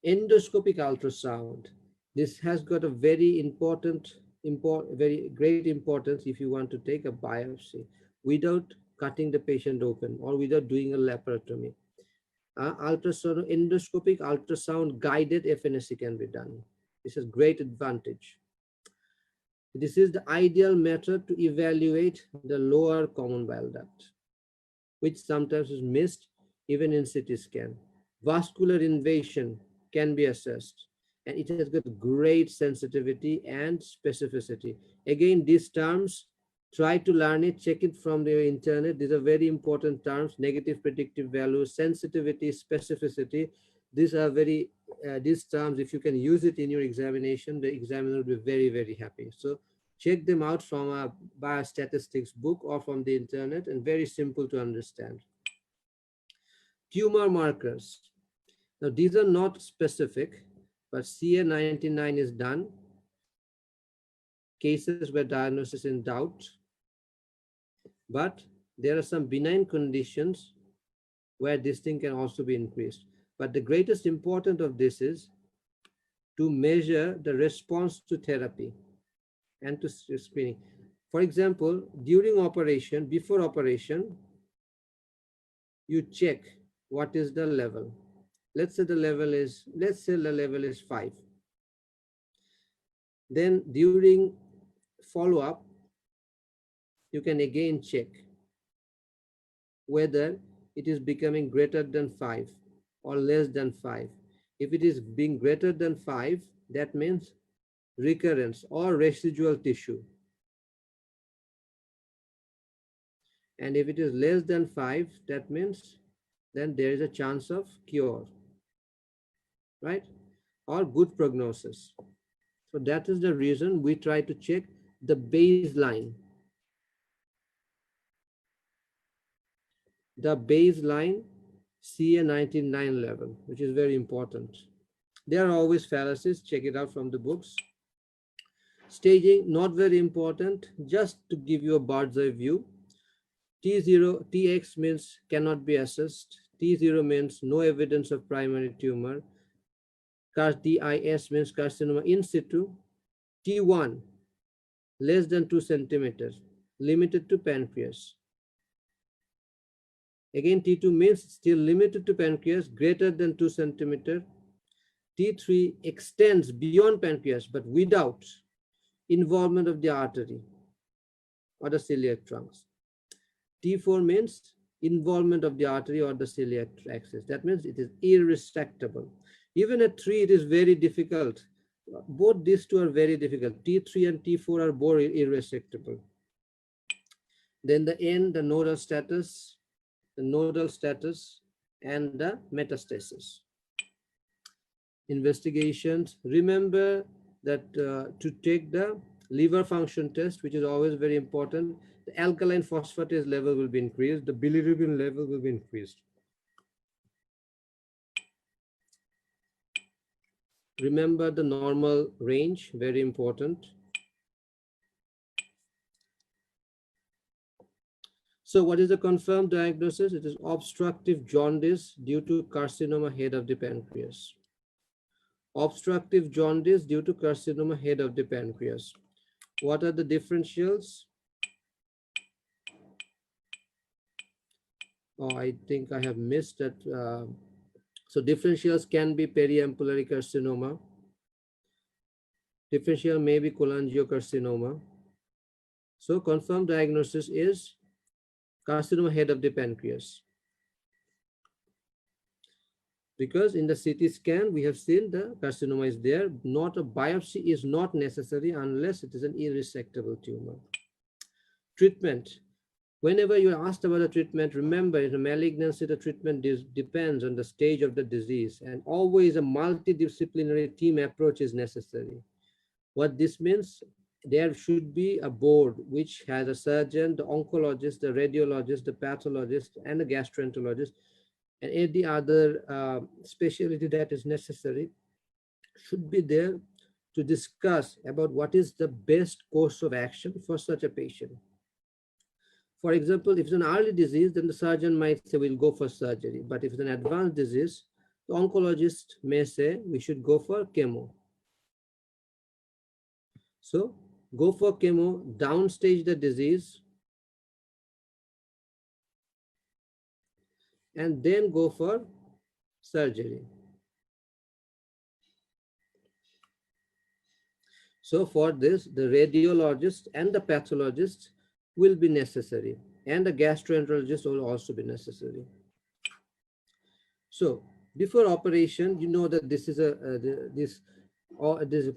Endoscopic ultrasound. This has got a very very great importance if you want to take a biopsy without cutting the patient open or without doing a laparotomy. Endoscopic ultrasound guided FNSC can be done. This is great advantage. This is the ideal method to evaluate the lower common bile duct, which sometimes is missed even in CT scan. Vascular invasion can be assessed, and it has got great sensitivity and specificity. Again, these terms, try to learn it, check it from the internet. These are very important terms: negative predictive value, sensitivity, specificity. These are very, these terms, if you can use it in your examination, the examiner will be very, very happy. So check them out from a biostatistics book or from the internet, and very simple to understand. Tumor markers. Now, these are not specific, but CA99 is done. Cases where diagnosis in doubt, but there are some benign conditions where this thing can also be increased. But the greatest importance of this is to measure the response to therapy and to screening. For example, during operation, before operation, you check what is the level. Let's say the level is 5. Then during follow-up, you can again check whether it is becoming greater than 5 or less than 5. If it is being greater than 5, that means recurrence or residual tissue. And if it is less than 5, that means then there is a chance of cure, right? Or good prognosis. So that is the reason we try to check the baseline. The baseline CA99 level, which is very important. There are always fallacies, check it out from the books. Staging, not very important, just to give you a bird's eye view. T0, TX means cannot be assessed. T0 means no evidence of primary tumor. TIS means carcinoma in situ. T1, less than 2 centimeters, limited to pancreas. Again, T2 means still limited to pancreas, greater than 2 centimeters. T3 extends beyond pancreas, but without involvement of the artery or the celiac trunks. T4 means involvement of the artery or the celiac axis. That means it is irresectable. Even at 3, it is very difficult. Both these two are very difficult. T3 and T4 are both irresectable. Then the N, the nodal status, and the metastasis. Investigations. Remember that to take the liver function test, which is always very important, the alkaline phosphatase level will be increased, the bilirubin level will be increased. Remember the normal range, very important. So what is the confirmed diagnosis? It is obstructive jaundice due to carcinoma head of the pancreas. Obstructive jaundice due to carcinoma head of the pancreas. What are the differentials? Oh, I think I have missed that. So differentials can be periampullary carcinoma. Differential may be cholangiocarcinoma. So confirmed diagnosis is carcinoma head of the pancreas. Because in the CT scan, we have seen the carcinoma is there. Not a biopsy is not necessary unless it is an irresectable tumor. Treatment. Whenever you are asked about the treatment, remember in a malignancy, the treatment depends on the stage of the disease, and always a multidisciplinary team approach is necessary. What this means, there should be a board which has a surgeon, the oncologist, the radiologist, the pathologist, and the gastroenterologist, and any other specialty that is necessary should be there to discuss about what is the best course of action for such a patient. For example, if it's an early disease, then the surgeon might say we'll go for surgery. But if it's an advanced disease, the oncologist may say we should go for chemo. So go for chemo, downstage the disease, and then go for surgery. So for this, the radiologist and the pathologist will be necessary, and the gastroenterologist will also be necessary. So before operation, you know that this is this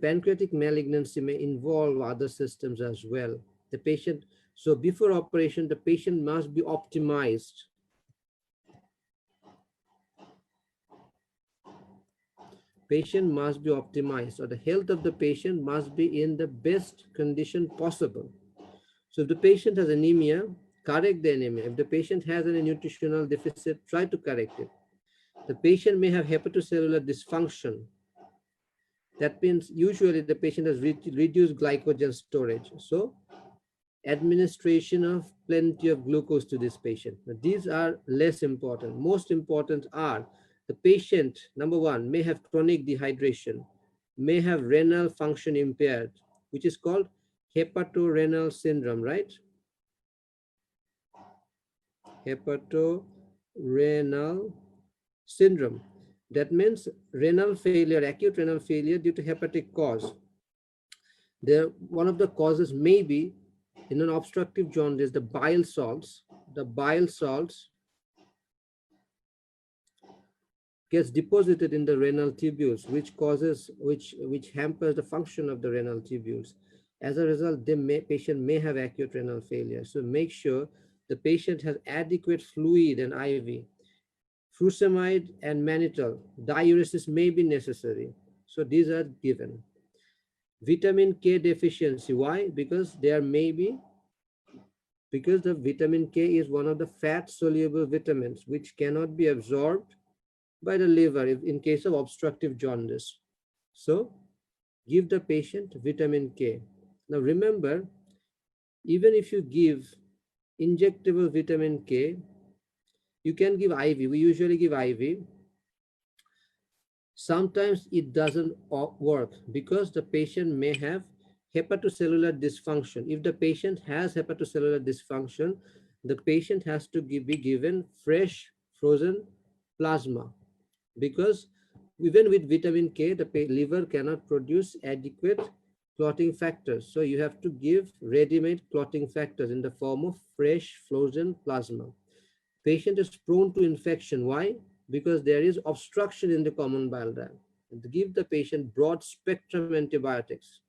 pancreatic malignancy may involve other systems as well. The patient, so before operation, the patient must be optimized. Patient must be optimized, or the health of the patient must be in the best condition possible. So if the patient has anemia, correct the anemia. If the patient has any nutritional deficit, try to correct it. The patient may have hepatocellular dysfunction. That means usually the patient has reduced glycogen storage. So administration of plenty of glucose to this patient. Now, these are less important. Most important are the patient, number one, may have chronic dehydration, may have renal function impaired, which is called hepatorenal syndrome, right? Hepatorenal syndrome. That means renal failure, acute renal failure due to hepatic cause. One of the causes may be in an obstructive jaundice, the bile salts gets deposited in the renal tubules, which hampers the function of the renal tubules. As a result, patient may have acute renal failure. So make sure the patient has adequate fluid and IV. Furosemide and mannitol, diuresis may be necessary. So these are given. Vitamin K deficiency. Why? Because the vitamin K is one of the fat-soluble vitamins which cannot be absorbed by the liver in case of obstructive jaundice. So give the patient vitamin K. Now remember, even if you give injectable vitamin K, you can give IV. We usually give IV. Sometimes it doesn't work because the patient may have hepatocellular dysfunction. If the patient has hepatocellular dysfunction, the patient has to be given fresh frozen plasma, because even with vitamin K, the liver cannot produce adequate clotting factors. So you have to give ready-made clotting factors in the form of fresh frozen plasma. Patient is prone to infection. Why? Because there is obstruction in the common bile duct. Give the patient broad spectrum antibiotics,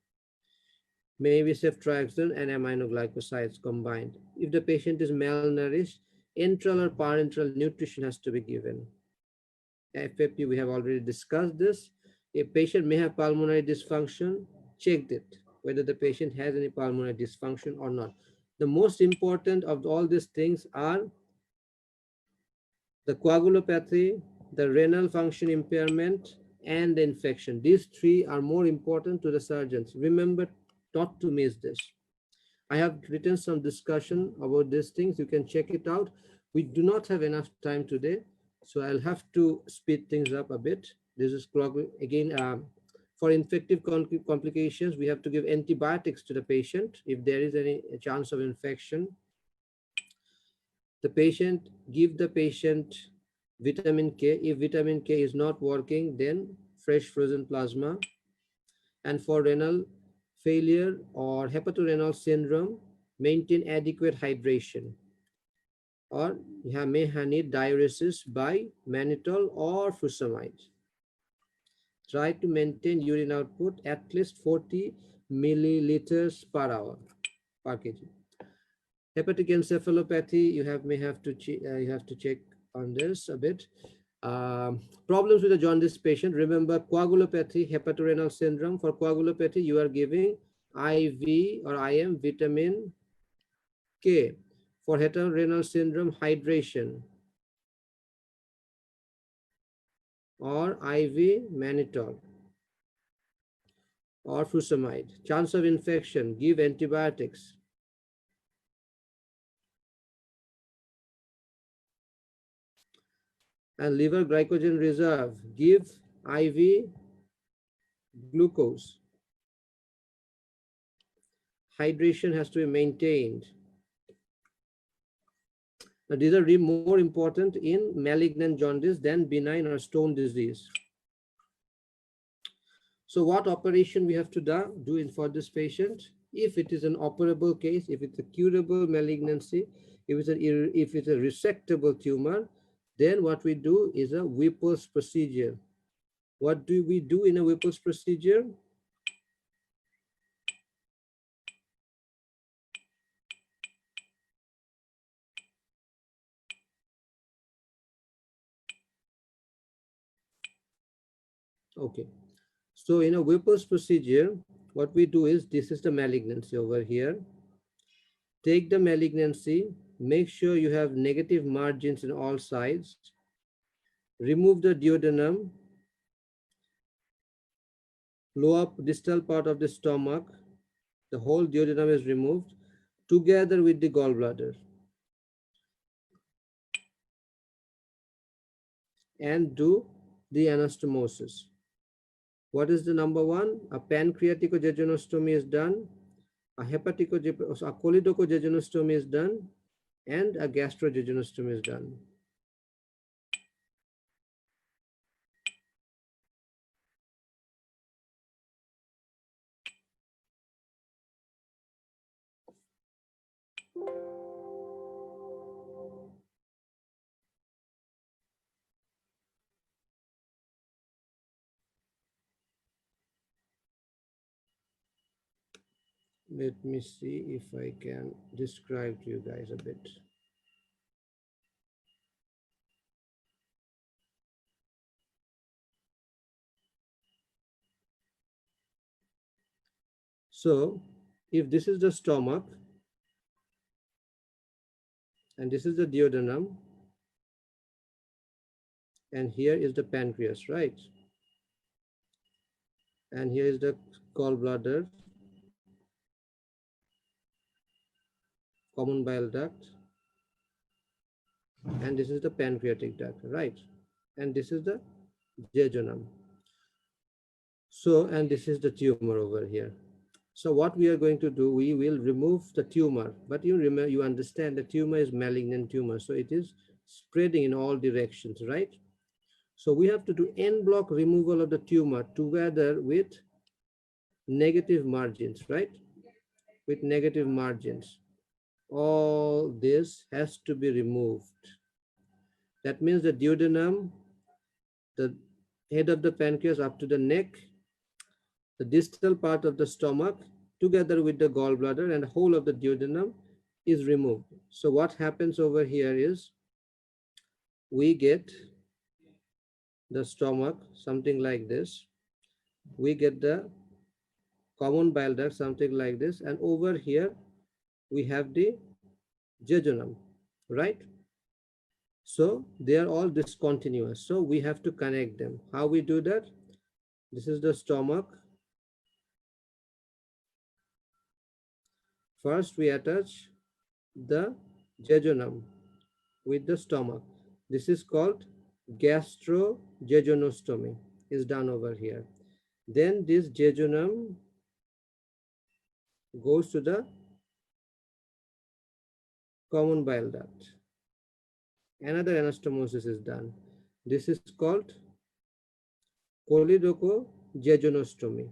maybe ceftriaxone and aminoglycosides combined. If the patient is malnourished, enteral or parenteral nutrition has to be given. FFP, we have already discussed this. A patient may have pulmonary dysfunction, check it, whether the patient has any pulmonary dysfunction or not. The most important of all these things are the coagulopathy, the renal function impairment, and the infection. These three are more important to the surgeons. Remember not to miss this. I have written some discussion about these things. You can check it out. We do not have enough time today, so I'll have to speed things up a bit. This is again, for infective complications, we have to give antibiotics to the patient if there is any chance of infection. Give the patient vitamin K. If vitamin K is not working, then fresh frozen plasma. And for renal failure or hepatorenal syndrome, maintain adequate hydration. Or you may need diuresis by mannitol or furosemide. Try to maintain urine output at least 40 milliliters per hour per kg. Hepatic encephalopathy, you may have to check on this a bit. Problems with the jaundice patient. Remember, coagulopathy, hepatorenal syndrome. For coagulopathy, you are giving IV or IM vitamin K. For hepatorenal syndrome, hydration or IV mannitol or furosemide. Chance of infection, give antibiotics. And liver glycogen reserve, give IV glucose. Hydration has to be maintained. Now, these are more important in malignant jaundice than benign or stone disease. So what operation we have to do for this patient? If it is an operable case, if it's a curable malignancy, if it's a resectable tumor, then what we do is a Whipple's procedure. What do we do in a Whipple's procedure? Okay. So in a Whipple's procedure, what we do is, this is the malignancy over here. Take the malignancy, make sure you have negative margins in all sides, remove the duodenum, lower distal part of the stomach, the whole duodenum is removed together with the gallbladder, and do the anastomosis. What is the number one? A pancreaticojejunostomy is done, a choledochojejunostomy is done, and a gastrojejunostomy is done. Let me see if I can describe to you guys a bit. So if this is the stomach and this is the duodenum, and here is the pancreas, right? And here is the gallbladder, common bile duct, and this is the pancreatic duct, right? And this is the jejunum. So, and this is the tumor over here. So what we are going to do, we will remove the tumor, but you remember, you understand the tumor is malignant tumor, so it is spreading in all directions, right? So we have to do en bloc removal of the tumor together with negative margins, right? With negative margins. All this has to be removed. That means the duodenum, the head of the pancreas up to the neck, the distal part of the stomach, together with the gallbladder and the whole of the duodenum is removed. So what happens over here is, we get the stomach, something like this. We get the common bile duct, something like this. And over here, we have the jejunum, right? So they are all discontinuous. So we have to connect them. How we do that? This is the stomach. First, we attach the jejunum with the stomach. This is called gastrojejunostomy, is done over here. Then this jejunum goes to the common bile duct. Another anastomosis is done. This is called choledochojejunostomy,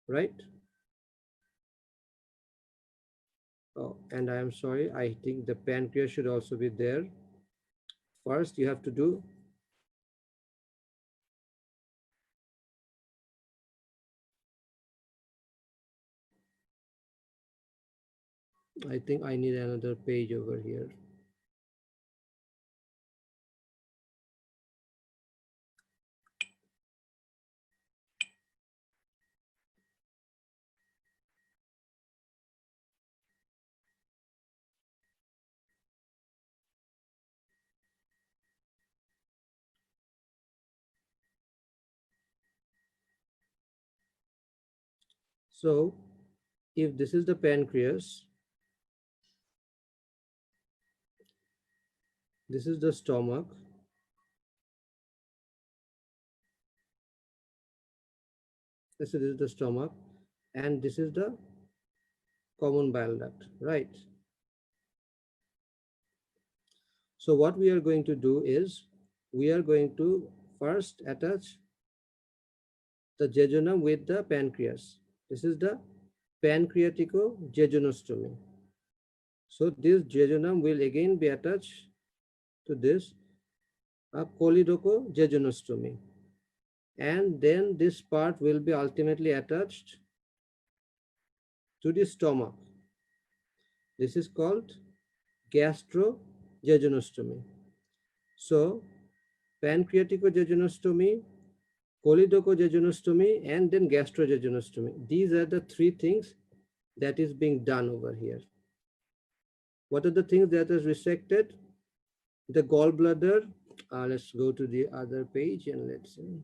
right? Oh, and I am sorry, I think the pancreas should also be there. First, you have to do I think I need another page over here. So if this is the pancreas, this is the stomach, this is the stomach, and this is the common bile duct, right? So what we are going to do is, we are going to first attach the jejunum with the pancreas. This is the pancreaticojejunostomy. So this jejunum will again be attached to this choledochojejunostomy. And then this part will be ultimately attached to the stomach. This is called gastrojejunostomy. So pancreaticojejunostomy, choledochojejunostomy, and then gastrojejunostomy. These are the three things that is being done over here. What are the things that is resected? The gallbladder. Let's go to the other page and let's see.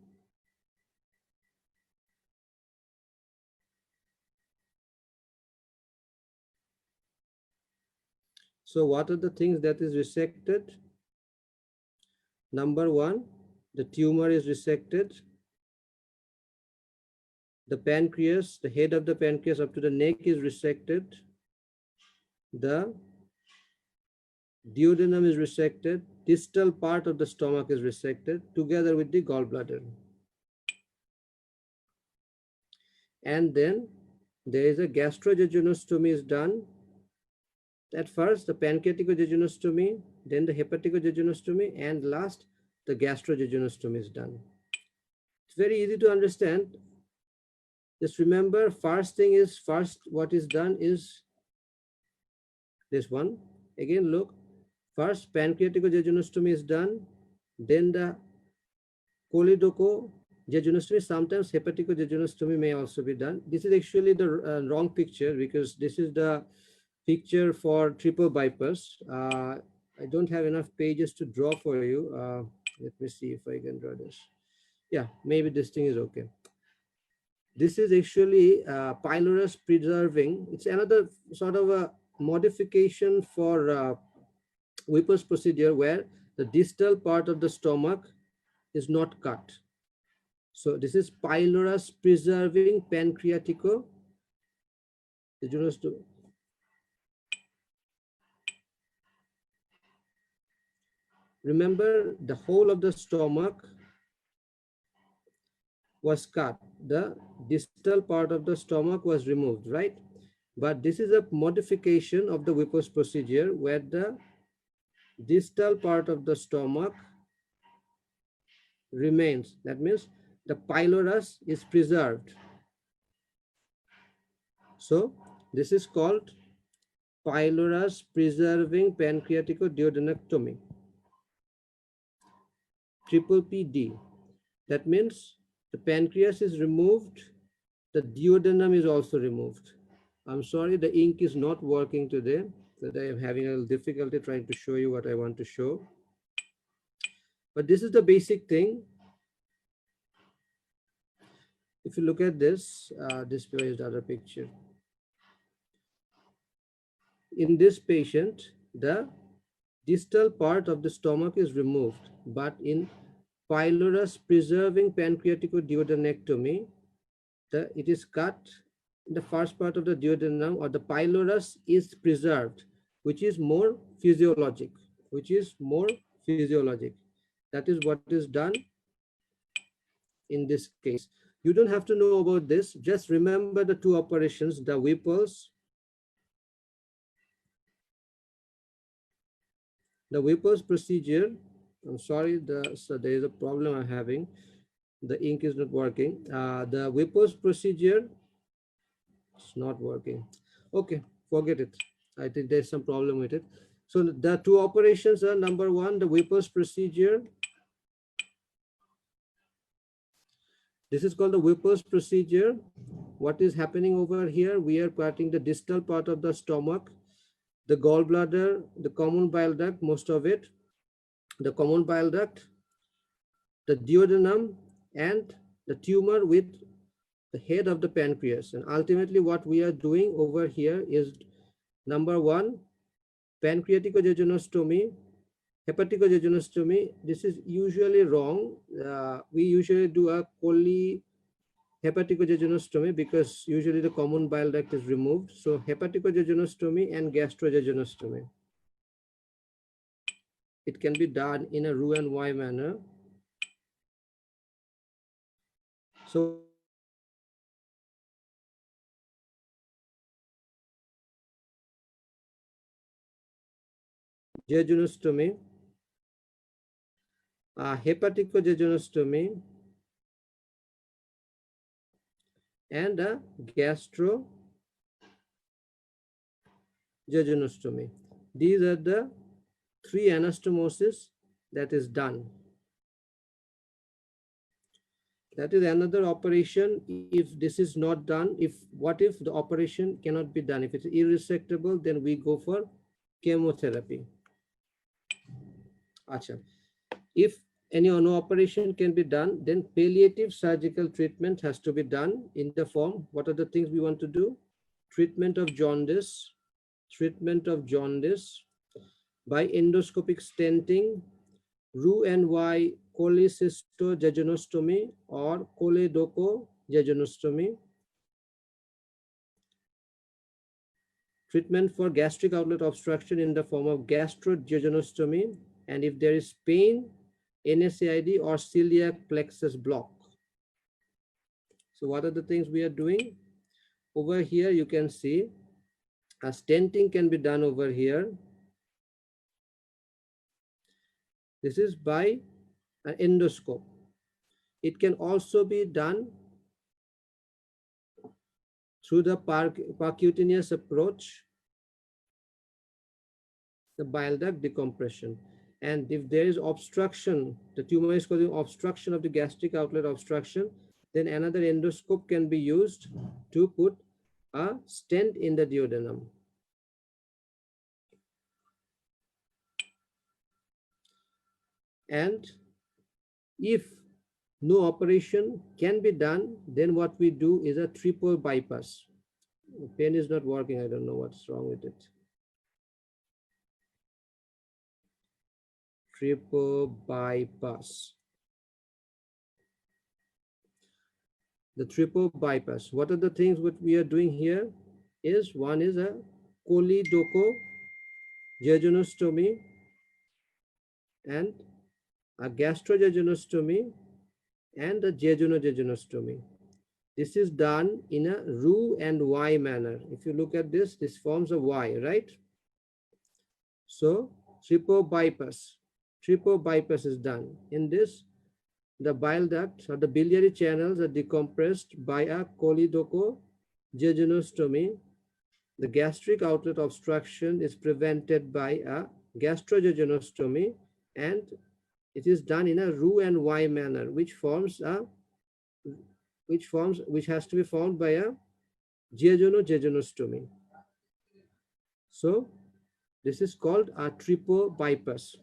So what are the things that is resected? Number one, the tumor is resected. The pancreas, the head of the pancreas up to the neck is resected. The duodenum is resected. Distal part of the stomach is resected together with the gallbladder. And then there is a gastrojejunostomy is done. At first, the pancreaticojejunostomy, then the hepaticojejunostomy, and last, the gastrojejunostomy is done. It's very easy to understand. Just remember, first what is done is this one. Again, look, first pancreaticojejunostomy is done, then the choledochojejunostomy, sometimes hepaticojejunostomy may also be done. This is actually the wrong picture because this is the picture for triple bypass. I don't have enough pages to draw for you. Let me see if I can draw this. Yeah, maybe this thing is okay. This is actually pylorus preserving. It's another sort of a modification for Whipple's procedure where the distal part of the stomach is not cut. So this is pylorus preserving pancreaticojejunostomy. Remember, the whole of the stomach was cut. The distal part of the stomach was removed, right? But this is a modification of the Whipple's procedure where the distal part of the stomach remains. That means the pylorus is preserved. So this is called pylorus preserving pancreaticoduodenectomy. Triple PD. That means the pancreas is removed, the duodenum is also removed. I'm sorry, the ink is not working today, that I am having a little difficulty trying to show you what I want to show. But this is the basic thing. If you look at this, this is the other picture. In this patient, the distal part of the stomach is removed, but in pylorus preserving pancreaticoduodenectomy, it is cut in the first part of the duodenum, or the pylorus is preserved, which is more physiologic, That is what is done in this case. You don't have to know about this. Just remember the two operations, the Whipple's. The Whipple's procedure, I'm sorry, so there is a problem I'm having. The ink is not working. The Whipple's procedure, it's not working. Okay, forget it. I think there's some problem with it. So the two operations are, number one, the Whipple's procedure. This is called the Whipple's procedure. What is happening over here? We are cutting the distal part of the stomach, the gallbladder, the common bile duct, most of it, the common bile duct, the duodenum, and the tumor with the head of the pancreas. And ultimately what we are doing over here is, number one, pancreaticojejunostomy, hepaticojejunostomy. This is usually wrong. We usually do a hepaticojejunostomy because usually the common bile duct is removed. So hepaticojejunostomy and gastrojejunostomy. It can be done in a Roux and Y manner. So jejunostomy, hepaticojejunostomy, and a gastrojejunostomy. These are the 3 anastomosis that is done. That is another operation. If this is not done, what if the operation cannot be done? If it's irresectable, then we go for chemotherapy. Acha. If no operation can be done, then palliative surgical treatment has to be done in the form. What are the things we want to do? Treatment of jaundice by endoscopic stenting, Roux-en-Y cholecystojejunostomy or choledochojejunostomy. Treatment for gastric outlet obstruction in the form of gastrojejunostomy, and if there is pain, NSAID or celiac plexus block. So what are the things we are doing? Over here you can see a stenting can be done over here. This is by an endoscope. It can also be done through the percutaneous approach, the bile duct decompression. And if there is obstruction, the tumor is causing obstruction of the gastric outlet obstruction, then another endoscope can be used to put a stent in the duodenum. And if no operation can be done, then what we do is a triple bypass. The pen is not working. I don't know what's wrong with it. Triple bypass. The triple bypass. What are the things what we are doing here? Is one is a choledochojejunostomy and a gastrojejunostomy and a jejunojejunostomy. This is done in a Roux-en-Y manner. If you look at this, this forms a Y, right? So triple bypass is done. In this, the bile ducts or the biliary channels are decompressed by a choledochojejunostomy. The gastric outlet obstruction is prevented by a gastrojejunostomy, and it is done in a Roux-en-Y manner, which has to be formed by a jejunojejunostomy. So this is called a triple bypass.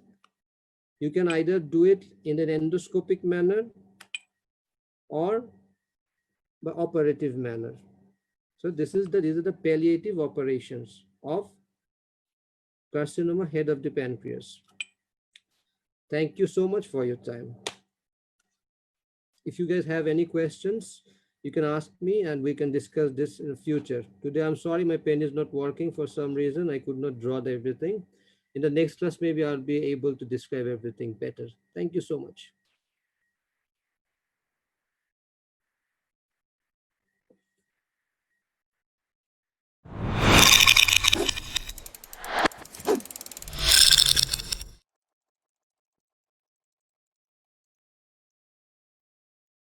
You can either do it in an endoscopic manner or by operative manner. So these are the palliative operations of carcinoma head of the pancreas. Thank you so much for your time. If you guys have any questions, you can ask me and we can discuss this in the future. Today, I'm sorry my pen is not working for some reason. I could not draw everything. In the next class, maybe I'll be able to describe everything better. Thank you so much.